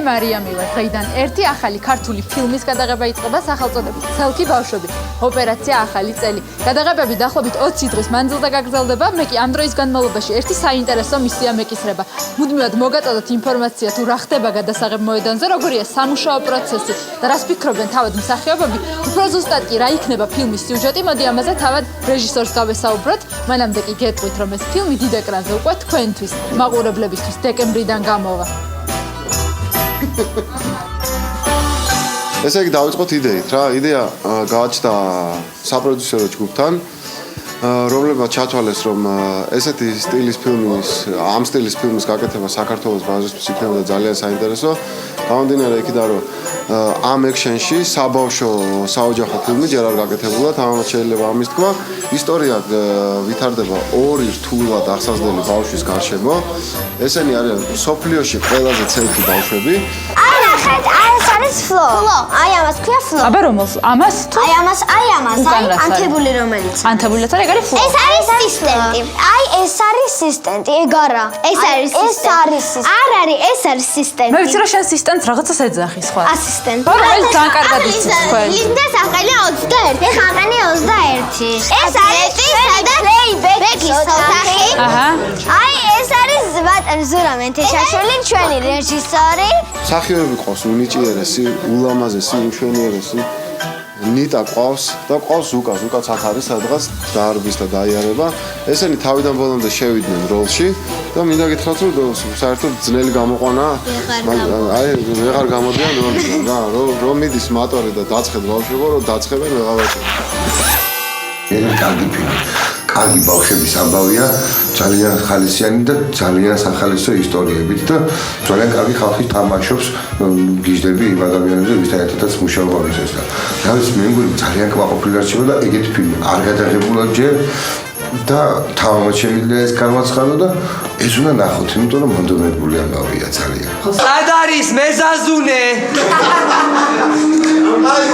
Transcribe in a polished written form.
მარიამი ვარ. დღეიდან ერთი ახალი ქართული ფილმის გადაღება იწყება სახელწოდებით „ცელქი ბავშვები. ოპერაცია ახალი წელი“. გადაღებები დაახლოებით 20 დღის მანძილზე გაგრძელდება. მე კი ამ დროის განმავლობაში ერთი საინტერესო მისია მეკისრება. მუდმივად მოგაწოდოთ ინფორმაცია თუ რა ხდება გადასაღებ მოედანზე, როგორია სამუშაო პროცესი და რას ფიქრობენ თავად მსახიობები. უფრო ზუსტად კი რა იქნება ფილმის სიუჟეტი, მოდი ამაზე თავად რეჟისორს გავესაუბროთ. მანამდე კი გეტყვით, რომ ეს ფილმი დიდ ეკრანზე უკვე თქვენთვის, მაყურებლებისთვის დეკემბრიდან გამოვა. ესე იგი დავიწყოთ იდეით რა. იდეა გააჩნდა საპროდიუსერო ჯგუფთან, რომლებმაც ჩათვალეს, რომ ესეთი სტილის ფილმის, ამ სტილის ფილმის გაკეთება საქართველოს ბაზრისთვის იქნებოდა ძალიან საინტერესო. გამომდინარე იქიდან, რომ ამ ექშენში საბავშვო საოჯახო ფილმი ჯერ არ გაკეთებულა, თამამად შეიძლება ამის თქვა. ისტორია ვითარდება ორი რთულად აღსაზრდელი ბავშვის გარშემო. ესენი არიან სოფლიოში ყველაზე ცელქი ბავშვები. ფლო. აი ამას ქვია ფლო. აბა რომელს? ამას? აი ამას, აი ანთებული რომელიც. ანთებული და ეგ არის ფლო. ეს არის ასისტენტი. აი ეს არის ასისტენტი, ეგ არა. ეს არის ასისტენტი. არ არის, ეს არის ასისტენტი. მე ვიცი რომ შენ ასისტენტს რაღაცას ეძახის ხო? ასისტენტი. რომელიც ძალიან კარგად იცის თქვენ. ლინდას აყელი 21. ხანყანი 21. ეს არის სადა პლეიბექის ოთახი. აჰა. აი ეს არის ზურა მენთეშაშვილი, ჩვენი რეჟისორი. მსახიობები ყავს უნიჭიერესი, ულამაზესი, უშვენიერესი. ნიტა ყავს და ყავს ზუკაც აქ არის სადღაც დაარბის და დაიარება. ესენი თავიდან ბოლომდე შევიდნენ როლში და მინდა გითხრათ, რომ საერთოდ ძნელი გამოყვანა. აი ვეღარ გამოდიან როლიდან რა, რომ მიდის მატორი და დაწყეთ ბავშვებო, რომ დაწყებენ ვეღარაში. ეს კარგი ფილმი. კარგი ბავშვების ამბავია, ძალიან ხალისიანი და ძალიან სახალისო ისტორიებით და ძალიან კარგი ხალხი თამაშობს გიჟდები იმ ადამიანებზე, ვისთან ერთადაც მუშაობა მისცეს და თავის მე მგონი ძალიან კმაყოფილი არჩევა და ეგეთი ფილმი არ გადაღებულა ჯერ და თამამად შემიძლია ეს განვაცხადო და ეს უნდა ნახოთ, იმიტომ რომ მონდომებული ამბავია ძალიან. სად არის მეზაზუნე? აი